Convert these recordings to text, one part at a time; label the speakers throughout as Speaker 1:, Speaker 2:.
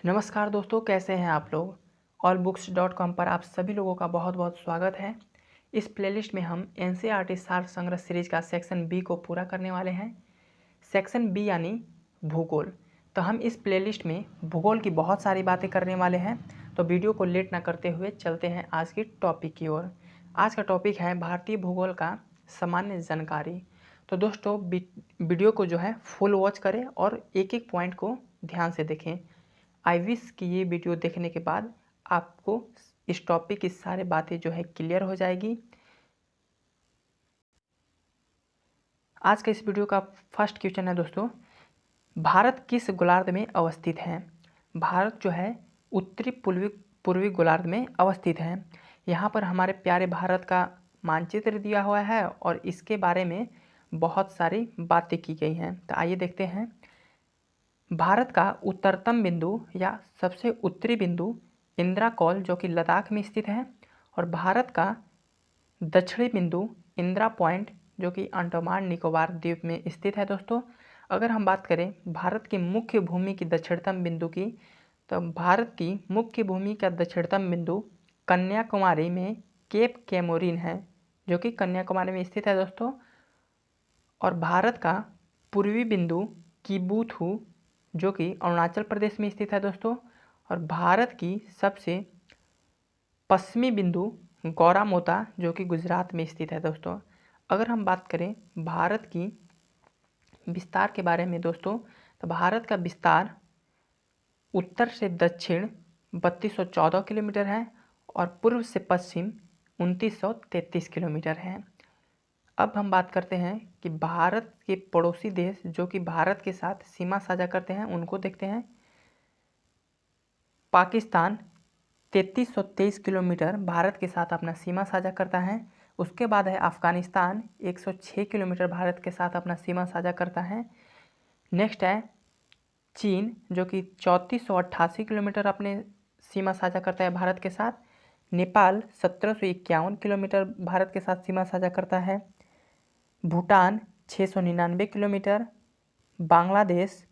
Speaker 1: नमस्कार दोस्तों, कैसे हैं आप लोग। allbooks.com पर आप सभी लोगों का बहुत बहुत स्वागत है। इस प्लेलिस्ट में हम एनसीईआरटी सार संग्रह सीरीज का सेक्शन बी को पूरा करने वाले हैं। सेक्शन बी यानी भूगोल। तो हम इस प्लेलिस्ट में भूगोल की बहुत सारी बातें करने वाले हैं। तो वीडियो को लेट ना करते हुए चलते हैं आज की टॉपिक की ओर। आज का टॉपिक है भारतीय भूगोल का सामान्य जानकारी। तो दोस्तों वीडियो को जो है फुल वॉच करें और एक एक पॉइंट को ध्यान से देखें। आई विश कि ये वीडियो देखने के बाद आपको इस टॉपिक की सारी बातें जो है क्लियर हो जाएगी। आज का इस वीडियो का फर्स्ट क्वेश्चन है दोस्तों, भारत किस गोलार्ध में अवस्थित है। भारत जो है उत्तरी पूर्वी गोलार्ध में अवस्थित है। यहाँ पर हमारे प्यारे भारत का मानचित्र दिया हुआ है और इसके बारे में बहुत सारी बातें की गई हैं। तो आइए देखते हैं। भारत का उत्तरतम बिंदु या सबसे उत्तरी बिंदु इंदिरा कौल जो कि लद्दाख में स्थित है, और भारत का दक्षिणी बिंदु इंदिरा पॉइंट जो कि अंडमान निकोबार द्वीप में स्थित है। दोस्तों अगर हम बात करें भारत की मुख्य भूमि की दक्षिणतम बिंदु की, तो भारत की मुख्य भूमि का दक्षिणतम बिंदु कन्याकुमारी में केप कैमोरिन है जो कि कन्याकुमारी में स्थित है दोस्तों। और भारत का पूर्वी बिंदु किबुथु जो कि अरुणाचल प्रदेश में स्थित है दोस्तों। और भारत की सबसे पश्चिमी बिंदु गौरामोता जो कि गुजरात में स्थित है दोस्तों। अगर हम बात करें भारत की विस्तार के बारे में दोस्तों, तो भारत का विस्तार उत्तर से दक्षिण 3214 किलोमीटर है और पूर्व से पश्चिम 2933 किलोमीटर है। अब हम बात करते हैं कि भारत के पड़ोसी देश जो कि भारत के साथ सीमा साझा करते हैं उनको देखते हैं। पाकिस्तान 3323 किलोमीटर भारत के साथ अपना सीमा साझा करता है। उसके बाद है अफ़गानिस्तान 106 किलोमीटर भारत के साथ अपना सीमा साझा करता है। नेक्स्ट है चीन जो कि 3488 किलोमीटर अपने सीमा साझा करता है भारत के साथ। नेपाल 1751 किलोमीटर भारत के साथ सीमा साझा करता है। भूटान 699 किलोमीटर, बांग्लादेश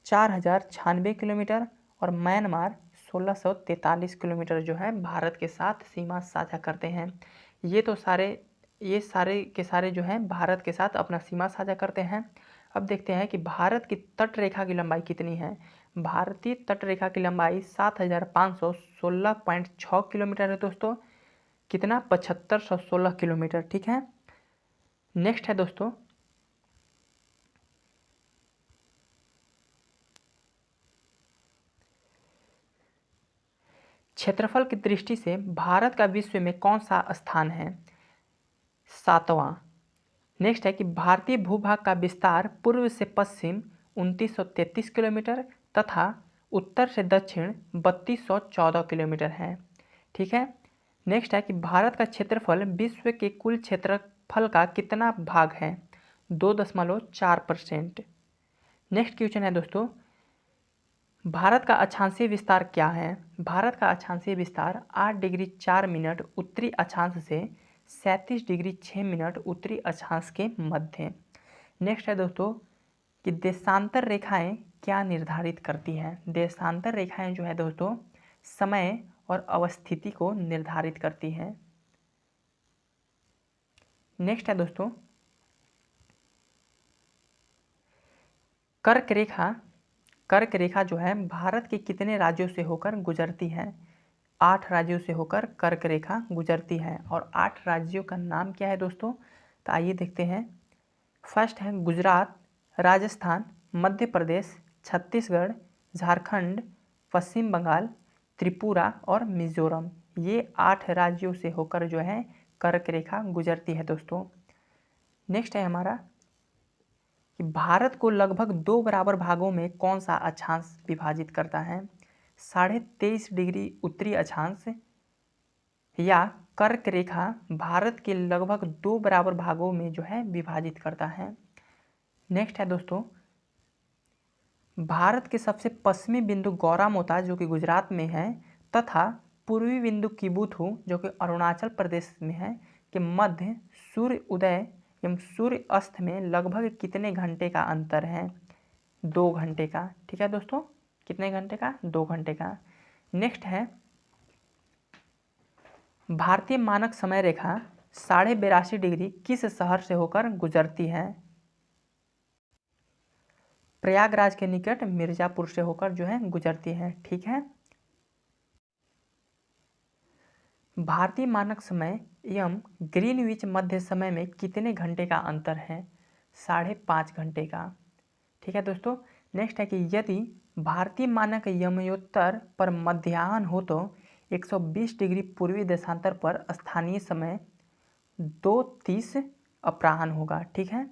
Speaker 1: 4096 किलोमीटर और म्यांमार 1643 किलोमीटर जो है भारत के साथ सीमा साझा करते हैं। ये सारे के सारे जो हैं भारत के साथ अपना सीमा साझा करते हैं। अब देखते हैं कि भारत की तट रेखा की लंबाई कितनी है। भारतीय तट रेखा की लंबाई 7516.6 किलोमीटर है दोस्तों। कितना 7516 किलोमीटर, ठीक है। नेक्स्ट है दोस्तों, क्षेत्रफल की दृष्टि से भारत का विश्व में कौन सा स्थान है। 7वां। नेक्स्ट है कि भारतीय भूभाग का विस्तार पूर्व से पश्चिम 2933 किलोमीटर तथा उत्तर से दक्षिण 3214 किलोमीटर है, ठीक है। नेक्स्ट है कि भारत का क्षेत्रफल विश्व के कुल क्षेत्रफल का कितना भाग है। 2.4%। नेक्स्ट क्वेश्चन है दोस्तों, भारत का अक्षांशीय विस्तार क्या है। भारत का अक्षांशीय विस्तार 8 डिग्री 4 मिनट उत्तरी अक्षांश से 37 डिग्री 6 मिनट उत्तरी अक्षांश के मध्य। नेक्स्ट है दोस्तों कि देशांतर रेखाएं क्या निर्धारित करती हैं। देशांतर रेखाएं जो है दोस्तों समय और अवस्थिति को निर्धारित करती हैं। नेक्स्ट है दोस्तों, कर्क रेखा जो है भारत के कितने राज्यों से होकर गुजरती है। 8 राज्यों से होकर कर्क रेखा गुजरती है। और 8 राज्यों का नाम क्या है दोस्तों, तो आइए देखते हैं। फर्स्ट है गुजरात, राजस्थान, मध्य प्रदेश, छत्तीसगढ़, झारखंड, पश्चिम बंगाल, त्रिपुरा और मिजोरम। ये 8 राज्यों से होकर जो है कर्क रेखा गुजरती है दोस्तों। नेक्स्ट है हमारा कि भारत को लगभग 2 बराबर भागों में कौन सा अक्षांश विभाजित करता है। 23.5 डिग्री उत्तरी अक्षांश या कर्क रेखा भारत के लगभग 2 बराबर भागों में जो है विभाजित करता है। नेक्स्ट है दोस्तों, भारत के सबसे पश्चिमी बिंदु गौरामोता जो कि गुजरात में है तथा पूर्वी बिंदु किबुथु जो कि अरुणाचल प्रदेश में है के मध्य सूर्य उदय एवं सूर्य अस्त में लगभग कितने घंटे का अंतर है। 2 घंटे का, ठीक है दोस्तों। कितने घंटे का? 2 घंटे का। नेक्स्ट है भारतीय मानक समय रेखा 82.5 डिग्री किस शहर से होकर गुजरती है? प्रयागराज के निकट मिर्जापुर से होकर जो है गुजरती है। ठीक है। भारतीय मानक समय एवं ग्रीनविच मध्य समय में कितने घंटे का अंतर है? 5.5 घंटे का। ठीक है दोस्तों। नेक्स्ट है कि यदि भारतीय मानक यमयोत्तर पर मध्याह्न हो तो 120 डिग्री पूर्वी देशांतर पर स्थानीय समय 2:30 अपराह्न होगा। ठीक है।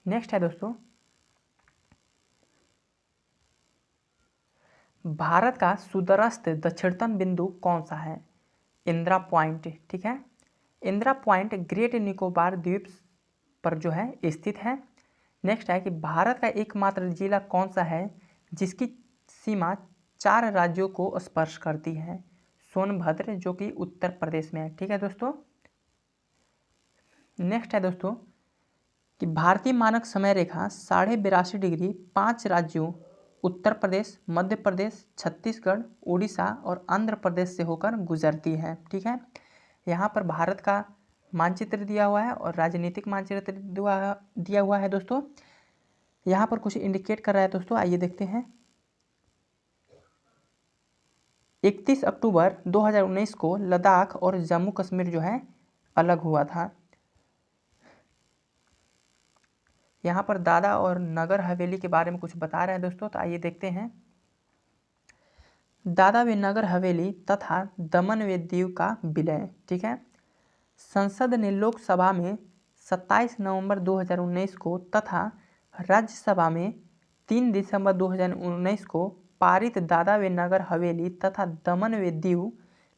Speaker 1: नेक्स्ट है दोस्तों भारत का सुदूरस्थ दक्षिणतम बिंदु कौन सा है? इंदिरा पॉइंट। ठीक है। इंदिरा पॉइंट ग्रेट निकोबार द्वीप पर जो है स्थित है। नेक्स्ट है कि भारत का एकमात्र जिला कौन सा है जिसकी सीमा 4 राज्यों को स्पर्श करती है? सोनभद्र, जो कि उत्तर प्रदेश में है। ठीक है दोस्तों। नेक्स्ट है दोस्तों कि भारतीय मानक समय रेखा 82.5 डिग्री 5 राज्यों उत्तर प्रदेश, मध्य प्रदेश, छत्तीसगढ़, उड़ीसा और आंध्र प्रदेश से होकर गुजरती है। ठीक है। यहाँ पर भारत का मानचित्र दिया हुआ है और राजनीतिक मानचित्र दिया हुआ है दोस्तों। यहाँ पर कुछ इंडिकेट कर रहा है दोस्तों, आइए देखते हैं। 31 अक्टूबर 2019 को लद्दाख और जम्मू कश्मीर जो है अलग हुआ था। यहाँ पर दादरा और नगर हवेली के बारे में कुछ बता रहे हैं दोस्तों, तो आइए देखते हैं। दादरा व नगर हवेली तथा दमन व दीव का विलय। ठीक है। संसद ने लोकसभा में 27 नवंबर 2019 को तथा राज्यसभा में 3 दिसंबर 2019 को पारित दादरा व नगर हवेली तथा दमन व दीव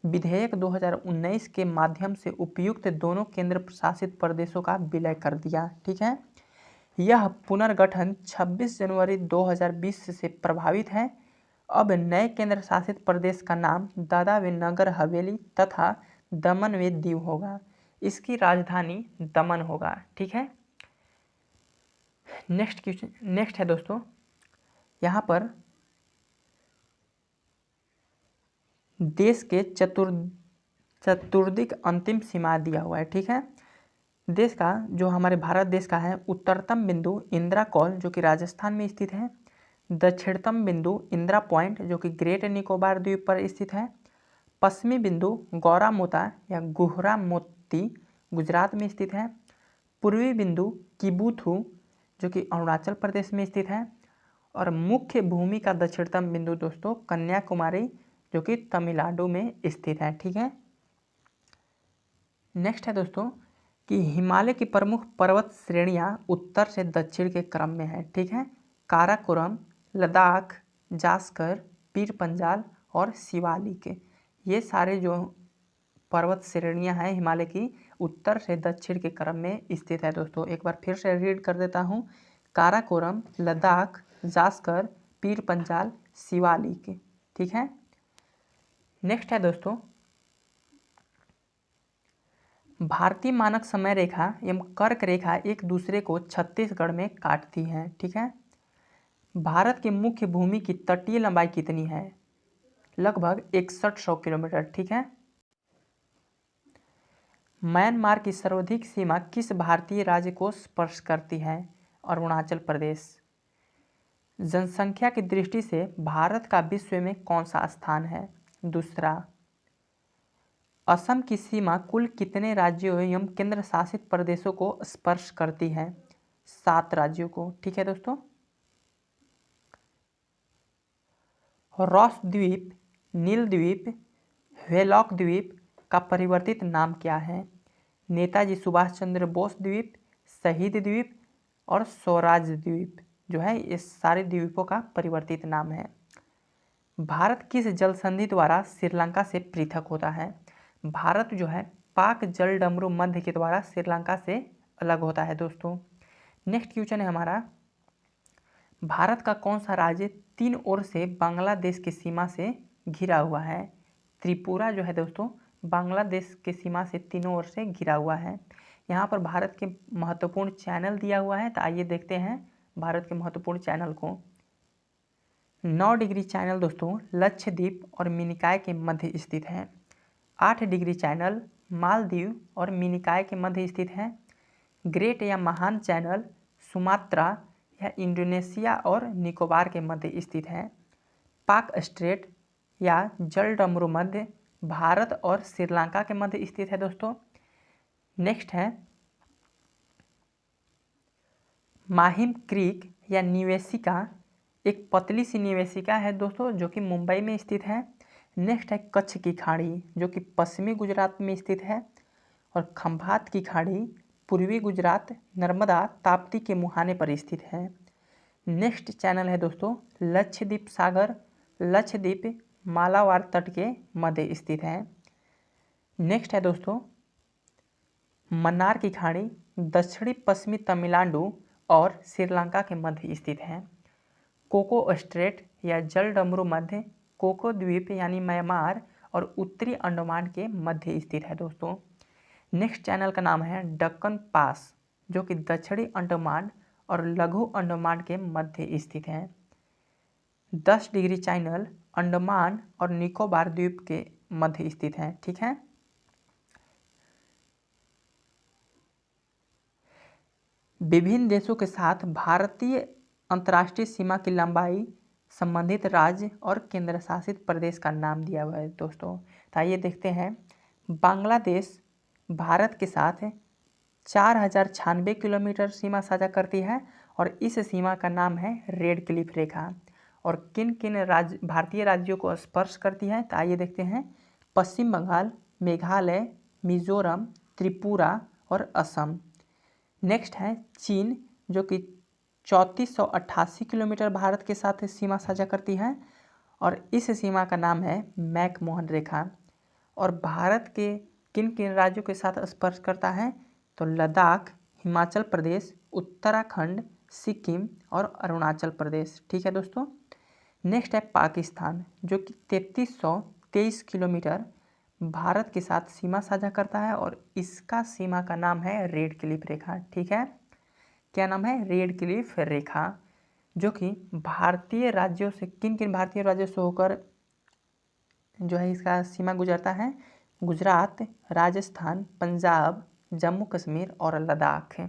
Speaker 1: विधेयक 2019 के माध्यम से उपयुक्त दोनों केंद्र प्रशासित प्रदेशों का विलय कर दिया। ठीक है। यह पुनर्गठन 26 जनवरी 2020 से प्रभावित है। अब नए केंद्र शासित प्रदेश का नाम दादरा व नगर हवेली तथा दमन व दीव होगा। इसकी राजधानी दमन होगा। ठीक है। नेक्स्ट है दोस्तों, यहाँ पर देश के चतुर्दिक अंतिम सीमा दिया हुआ है। ठीक है। देश का जो हमारे भारत देश का है उत्तरतम बिंदु इंदिरा कॉल जो कि राजस्थान में स्थित है। दक्षिणतम बिंदु इंदिरा पॉइंट जो कि ग्रेट निकोबार द्वीप पर स्थित है। पश्चिमी बिंदु गौरा मोता या गुहरा मोती गुजरात में स्थित है। पूर्वी बिंदु किबुथु जो कि अरुणाचल प्रदेश में स्थित है। और मुख्य भूमि का दक्षिणतम बिंदु दोस्तों कन्याकुमारी जो कि तमिलनाडु में स्थित है। ठीक है। नेक्स्ट है दोस्तों कि हिमालय की प्रमुख पर्वत श्रेणियां उत्तर से दक्षिण के क्रम में है। ठीक है। काराकोरम, लद्दाख, जास्कर, पीर पंजाल और शिवालिक, ये सारे जो पर्वत श्रेणियां हैं हिमालय की उत्तर से दक्षिण के क्रम में स्थित है दोस्तों। एक बार फिर से रीड कर देता हूँ। काराकोरम, लद्दाख, जास्कर, पीर पंजाल, शिवालिक। ठीक है। नेक्स्ट है दोस्तों भारतीय मानक समय रेखा एवं कर्क रेखा एक दूसरे को छत्तीसगढ़ में काटती हैं। ठीक है। भारत की मुख्य भूमि की तटीय लंबाई कितनी है? लगभग 6100 किलोमीटर। ठीक है। म्यांमार की सर्वाधिक सीमा किस भारतीय राज्य को स्पर्श करती है? अरुणाचल प्रदेश। जनसंख्या की दृष्टि से भारत का विश्व में कौन सा स्थान है? दूसरा। असम की सीमा कुल कितने राज्यों एवं केंद्र शासित प्रदेशों को स्पर्श करती है? 7 राज्यों को। ठीक है दोस्तों। रॉस द्वीप, नील द्वीप, व्हेलॉक द्वीप का परिवर्तित नाम क्या है? नेताजी सुभाष चंद्र बोस द्वीप, शहीद द्वीप और स्वराज द्वीप जो है ये सारे द्वीपों का परिवर्तित नाम है। भारत किस जल संधि द्वारा श्रीलंका से पृथक होता है? भारत जो है पाक जलडमरू मध्य के द्वारा श्रीलंका से अलग होता है दोस्तों। नेक्स्ट क्वेश्चन है हमारा, भारत का कौन सा राज्य 3 ओर से बांग्लादेश की सीमा से घिरा हुआ है? त्रिपुरा जो है दोस्तों बांग्लादेश की सीमा से तीनों ओर से घिरा हुआ है। यहाँ पर भारत के महत्वपूर्ण चैनल दिया हुआ है, तो आइए देखते हैं भारत के महत्वपूर्ण चैनल को। 9 डिग्री चैनल दोस्तों लक्षद्वीप और मिनिकॉय के मध्य स्थित है। 8 डिग्री चैनल मालदीव और मिनिकॉय के मध्य स्थित है। ग्रेट या महान चैनल सुमात्रा या इंडोनेशिया और निकोबार के मध्य स्थित है। पाक स्ट्रेट या जल डमरू मध्य भारत और श्रीलंका के मध्य स्थित है दोस्तों। नेक्स्ट है माहिम क्रीक या निवेशिका, एक पतली सी निवेशिका है दोस्तों जो कि मुंबई में स्थित है। नेक्स्ट है कच्छ की खाड़ी जो कि पश्चिमी गुजरात में स्थित है। और खंभात की खाड़ी पूर्वी गुजरात नर्मदा ताप्ती के मुहाने पर स्थित है। नेक्स्ट चैनल है दोस्तों लक्षद्वीप सागर, लक्षद्वीप मालाबार तट के मध्य स्थित है। नेक्स्ट है दोस्तों मन्नार की खाड़ी दक्षिणी पश्चिमी तमिलनाडु और श्रीलंका के मध्य स्थित है। कोको स्ट्रेट या जल डमरू मध्य कोको द्वीप यानी म्यांमार और उत्तरी अंडमान के मध्य स्थित है दोस्तों। नेक्स्ट चैनल का नाम है दक्कन पास जो कि दक्षिणी अंडमान और लघु अंडमान के मध्य स्थित है। 10 डिग्री चैनल अंडमान और निकोबार द्वीप के मध्य स्थित है। ठीक है। विभिन्न देशों के साथ भारतीय अंतर्राष्ट्रीय सीमा की लंबाई संबंधित राज्य और केंद्र शासित प्रदेश का नाम दिया हुआ है दोस्तों। तो आइए देखते हैं। बांग्लादेश भारत के साथ 4096 किलोमीटर सीमा साझा करती है और इस सीमा का नाम है रेड क्लिफ रेखा। और किन किन भारतीय राज्यों को स्पर्श करती है तो आइए देखते हैं। पश्चिम बंगाल, मेघालय, मिजोरम, त्रिपुरा और असम। नेक्स्ट है चीन जो कि 3488 किलोमीटर भारत के साथ सीमा साझा करती है और इस सीमा का नाम है मैकमोहन रेखा। और भारत के किन किन राज्यों के साथ स्पर्श करता है तो लद्दाख, हिमाचल प्रदेश, उत्तराखंड, सिक्किम और अरुणाचल प्रदेश। ठीक है दोस्तों। नेक्स्ट है पाकिस्तान जो कि 3323 किलोमीटर भारत के साथ सीमा साझा करता है और इसका सीमा का नाम है रेड क्लिफ रेखा। ठीक है। क्या नाम है? रेड क्लिफ रेखा, जो कि भारतीय राज्यों से किन किन भारतीय राज्यों से होकर जो है इसका सीमा गुजरता है? गुजरात, राजस्थान, पंजाब, जम्मू कश्मीर और लद्दाख।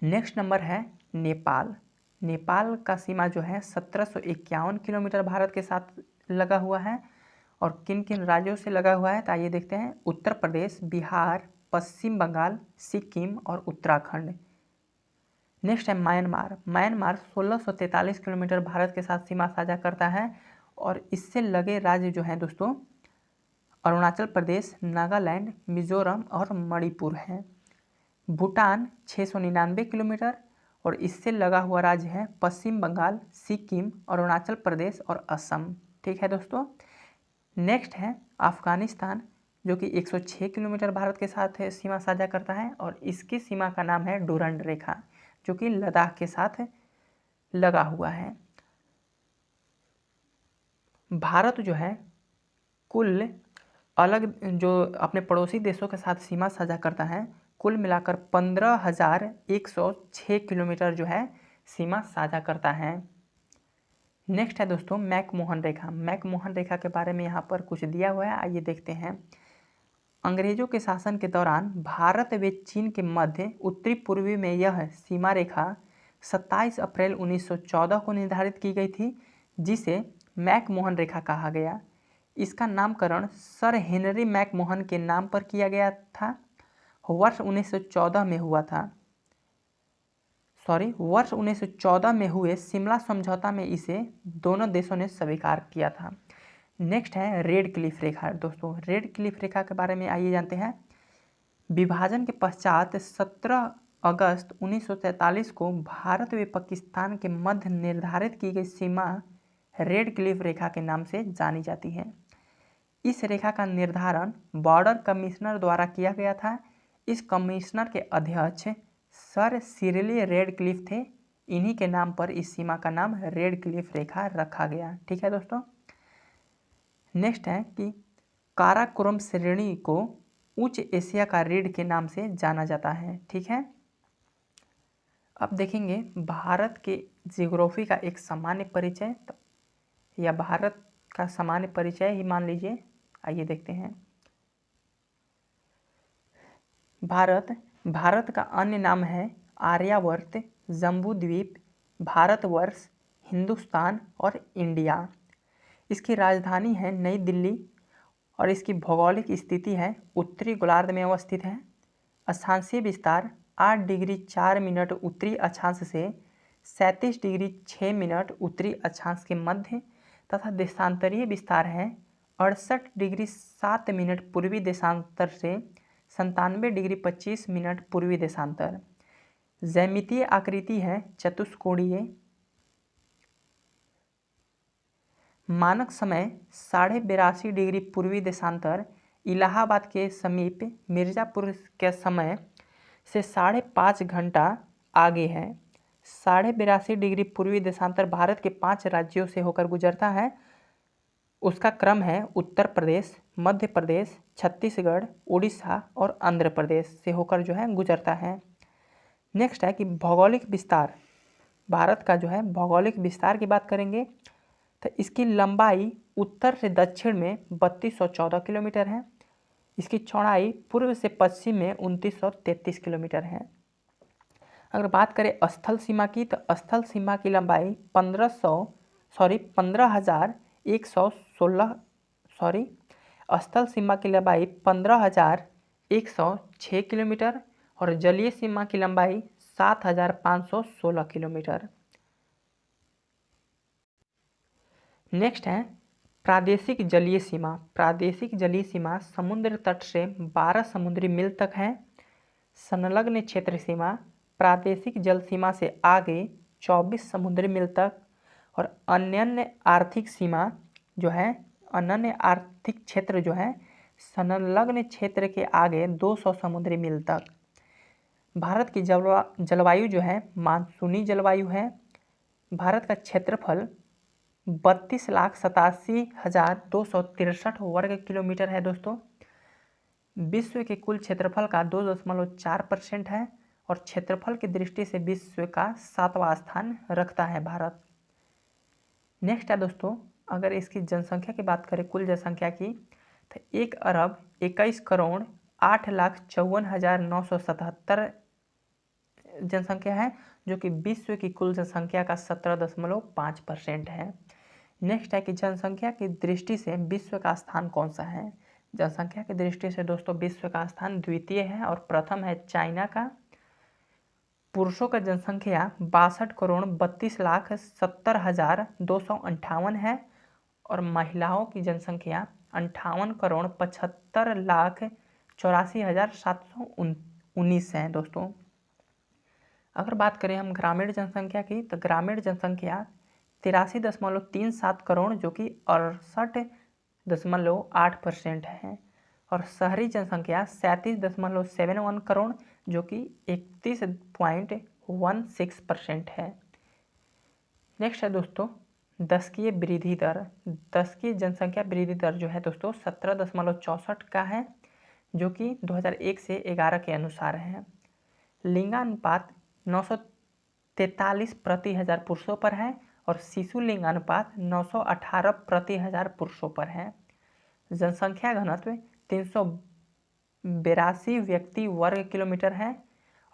Speaker 1: नेक्स्ट नंबर है नेपाल। नेपाल का सीमा जो है 1751 किलोमीटर भारत के साथ लगा हुआ है और किन किन राज्यों से लगा हुआ है तो आइए देखते हैं। उत्तर प्रदेश, बिहार, पश्चिम बंगाल, सिक्किम और उत्तराखंड। नेक्स्ट है म्यांमार। म्यांमार 1643 किलोमीटर भारत के साथ सीमा साझा करता है और इससे लगे राज्य जो हैं दोस्तों अरुणाचल प्रदेश, नागालैंड, मिजोरम और मणिपुर हैं। भूटान 699 किलोमीटर और इससे लगा हुआ राज्य है पश्चिम बंगाल, सिक्किम, अरुणाचल प्रदेश और असम। ठीक है दोस्तों। नेक्स्ट है अफगानिस्तान जो कि 106 किलोमीटर भारत के साथ सीमा साझा करता है और इसकी सीमा का नाम है डुरंड रेखा जो कि लद्दाख के साथ लगा हुआ है। भारत जो है कुल अलग जो अपने पड़ोसी देशों के साथ सीमा साझा करता है कुल मिलाकर 15,106 किलोमीटर जो है सीमा साझा करता है। नेक्स्ट है दोस्तों मैकमोहन रेखा। मैकमोहन रेखा के बारे में यहाँ पर कुछ दिया हुआ है, आइए देखते हैं। अंग्रेजों के शासन के दौरान भारत व चीन के मध्य उत्तरी पूर्वी में यह सीमा रेखा 27 अप्रैल 1914 को निर्धारित की गई थी जिसे मैकमोहन रेखा कहा गया। इसका नामकरण सर हेनरी मैकमोहन के नाम पर किया गया था। वर्ष 1914 में हुए शिमला समझौता में इसे दोनों देशों ने स्वीकार किया था। नेक्स्ट है रेड क्लिफ रेखा। दोस्तों रेड क्लिफ रेखा के बारे में आइए जानते हैं। विभाजन के पश्चात 17 अगस्त 1943 को भारत व पाकिस्तान के मध्य निर्धारित की गई सीमा रेड क्लिफ रेखा के नाम से जानी जाती है। इस रेखा का निर्धारण बॉर्डर कमिश्नर द्वारा किया गया था। इस कमिश्नर के अध्यक्ष सर सिरिल रेडक्लिफ थे। इन्हीं के नाम पर इस सीमा का नाम रेड क्लिफ रेखा रखा गया। ठीक है दोस्तों। नेक्स्ट है कि काराकोरम श्रेणी को उच्च एशिया का रीढ़ के नाम से जाना जाता है। ठीक है। अब देखेंगे भारत के जियोग्राफी का एक सामान्य परिचय या भारत का सामान्य परिचय ही मान लीजिए। आइए देखते हैं। भारत का अन्य नाम है आर्यावर्त, जम्बू द्वीप, भारतवर्ष, हिंदुस्तान और इंडिया। इसकी राजधानी है नई दिल्ली और इसकी भौगोलिक स्थिति है उत्तरी गोलार्ध में अवस्थित है। अक्षांशीय विस्तार 8 डिग्री 4 मिनट उत्तरी अक्षांश से 37 डिग्री 6 मिनट उत्तरी अक्षांश के मध्य तथा देशांतरीय विस्तार है 68 डिग्री 7 मिनट पूर्वी देशांतर से 97 डिग्री 25 मिनट पूर्वी देशांतर। ज्यामितीय आकृति है चतुष्कोणीय। मानक समय 82.5 डिग्री पूर्वी देशांतर इलाहाबाद के समीप मिर्ज़ापुर के समय से 5.5 घंटा आगे है। 82.5 डिग्री पूर्वी देशांतर भारत के 5 राज्यों से होकर गुजरता है। उसका क्रम है उत्तर प्रदेश, मध्य प्रदेश, छत्तीसगढ़, उड़ीसा और आंध्र प्रदेश से होकर जो है गुजरता है। नेक्स्ट है कि भौगोलिक विस्तार। भारत का जो है भौगोलिक विस्तार की बात करेंगे तो इसकी लंबाई उत्तर से दक्षिण में 3214 किलोमीटर है। इसकी चौड़ाई पूर्व से पश्चिम में 2933 किलोमीटर है। अगर बात करें स्थल सीमा की तो स्थल सीमा की लंबाई 15,116 स्थल सीमा की लंबाई 15,106 किलोमीटर और जलीय सीमा की लंबाई 7,516 किलोमीटर। नेक्स्ट है प्रादेशिक जलीय सीमा। प्रादेशिक जलीय सीमा समुद्र तट से 12 समुद्री मील तक है। संलग्न क्षेत्र सीमा प्रादेशिक जल सीमा से आगे 24 समुद्री मील तक और अनन्य आर्थिक सीमा जो है अनन्य आर्थिक क्षेत्र जो है संलग्न क्षेत्र के आगे 200 समुद्री मील तक। भारत की जलवायु जो है मानसूनी जलवायु है। भारत का क्षेत्रफल 32,87,263 वर्ग किलोमीटर है दोस्तों। विश्व के कुल क्षेत्रफल का 2.4% है और क्षेत्रफल की दृष्टि से विश्व का 7वां स्थान रखता है भारत। नेक्स्ट है दोस्तों, अगर इसकी जनसंख्या की बात करें कुल जनसंख्या की तो 1,21,08,54,977 जनसंख्या है जो कि विश्व की कुल जनसंख्या का 17.5% है। नेक्स्ट है कि जनसंख्या की दृष्टि से विश्व का स्थान कौन सा है। जनसंख्या की दृष्टि से दोस्तों विश्व का स्थान द्वितीय है और प्रथम है चाइना का। पुरुषों का जनसंख्या 62,32,70,258 है और महिलाओं की जनसंख्या 58,64,84,719 है दोस्तों। अगर बात करें हम ग्रामीण जनसंख्या की तो ग्रामीण जनसंख्या 83.37 करोड़ जो कि 68.8% है और शहरी जनसंख्या 37.71 करोड़ जो कि 31.16% है। नेक्स्ट है दोस्तों दशकीय वृद्धि दर। दशकीय जनसंख्या वृद्धि दर जो है दोस्तों 17.64 का है जो कि 2001 से 11 के अनुसार है। लिंगानुपात 943 प्रति हजार पुरुषों पर है और शिशु लिंगानुपात 918 प्रति हजार पुरुषों पर है। जनसंख्या घनत्व 382 व्यक्ति वर्ग किलोमीटर है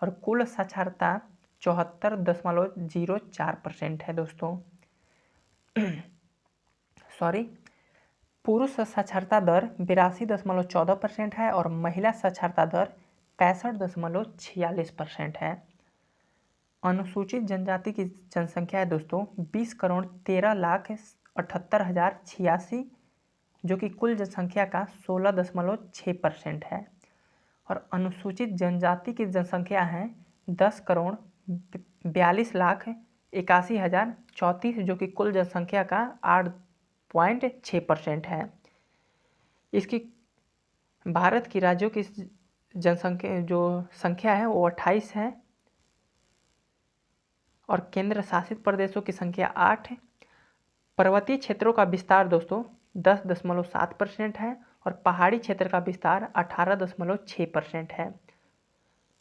Speaker 1: और कुल साक्षरता 74.04% है दोस्तों। पुरुष साक्षरता दर 82.14% है और महिला साक्षरता दर 65.46% है। अनुसूचित जनजाति की जनसंख्या है दोस्तों 20,13,78,086 जो कि कुल जनसंख्या का 16.6% है और अनुसूचित जनजाति की जनसंख्या है 10,42,81,034 जो कि कुल जनसंख्या का 8.6% है। इसकी भारत की राज्यों की जनसंख्या जो संख्या है वो 28 है और केंद्र शासित प्रदेशों की संख्या 8 है। पर्वतीय क्षेत्रों का विस्तार दोस्तों 10.7% है और पहाड़ी क्षेत्र का विस्तार 18.6% है।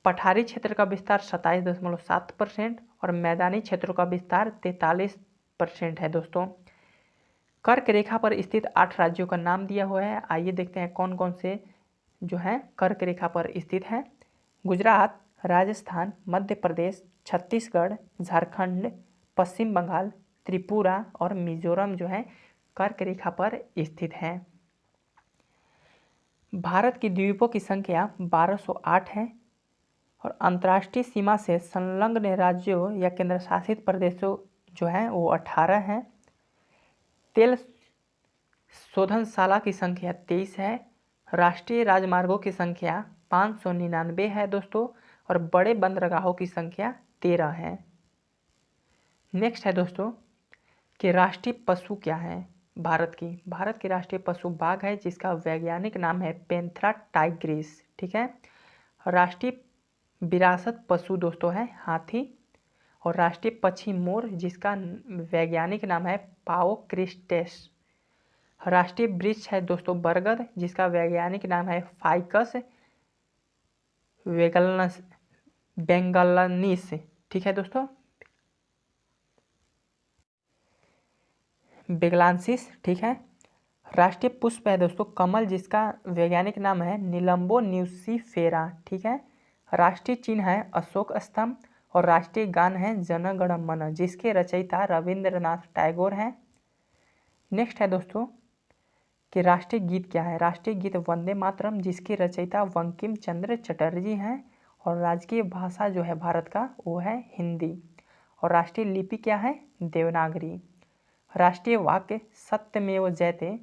Speaker 1: पठारी क्षेत्र का विस्तार 27.7% और मैदानी क्षेत्रों का विस्तार 43% है दोस्तों। कर्क रेखा पर स्थित 8 राज्यों का नाम दिया हुआ है। आइए देखते हैं कौन कौन से जो हैं कर्क रेखा पर स्थित हैं। गुजरात, राजस्थान, मध्य प्रदेश, छत्तीसगढ़, झारखंड, पश्चिम बंगाल, त्रिपुरा और मिजोरम जो है कर्क रेखा पर स्थित हैं। भारत की द्वीपों की संख्या 1208 है और अंतर्राष्ट्रीय सीमा से संलग्न राज्यों या केंद्र शासित प्रदेशों जो हैं वो 18 हैं। तेल शोधनशाला की संख्या 23 है। राष्ट्रीय राजमार्गों की संख्या 599 है दोस्तों और बड़े बंदरगाहों की संख्या 13 है। नेक्स्ट है दोस्तों कि राष्ट्रीय पशु क्या है भारत की राष्ट्रीय पशु बाघ है, जिसका वैज्ञानिक नाम है पैंथेरा टाइग्रिस। ठीक है। राष्ट्रीय विरासत पशु दोस्तों है हाथी और राष्ट्रीय पक्षी मोर, जिसका वैज्ञानिक नाम है पाओ क्रिस्टेस। राष्ट्रीय वृक्ष है दोस्तों बरगद, जिसका वैज्ञानिक नाम है फाइकस बेंगालनिस। ठीक है दोस्तों, बेगलांसिस। ठीक है। राष्ट्रीय पुष्प है दोस्तों कमल, जिसका वैज्ञानिक नाम है निलंबो न्यूसिफेरा। ठीक है। राष्ट्रीय चिन्ह है अशोक स्तंभ और राष्ट्रीय गान है जन गण मन, जिसके रचयिता रविंद्रनाथ टैगोर हैं। नेक्स्ट है दोस्तों कि राष्ट्रीय गीत क्या है। राष्ट्रीय गीत वंदे मातरम, जिसके रचयिता बंकिम चंद्र चटर्जी हैं और राजकीय भाषा जो है भारत का वो है हिंदी और राष्ट्रीय लिपि क्या है देवनागरी। राष्ट्रीय वाक्य सत्यमेव जयते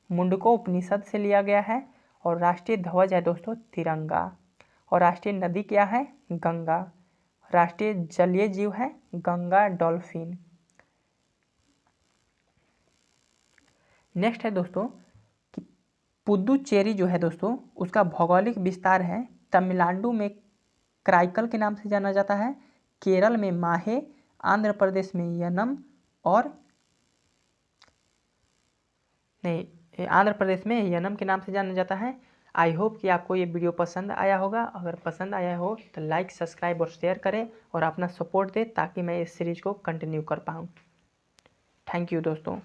Speaker 1: मुंडको उपनिषद से लिया गया है और राष्ट्रीय ध्वज है दोस्तों तिरंगा और राष्ट्रीय नदी क्या है गंगा। राष्ट्रीय जलीय जीव है गंगा डॉल्फिन। नेक्स्ट है दोस्तों कि पुदुचेरी जो है दोस्तों उसका भौगोलिक विस्तार है तमिलनाडु में क्राइकल के नाम से जाना जाता है, केरल में माहे, आंध्र प्रदेश में यनम और आंध्र प्रदेश में यनम के नाम से जाना जाता है। आई होप कि आपको ये वीडियो पसंद आया होगा। अगर पसंद आया हो तो लाइक, सब्सक्राइब और शेयर करें और अपना सपोर्ट दें ताकि मैं इस सीरीज को कंटिन्यू कर पाऊँ। थैंक यू दोस्तों।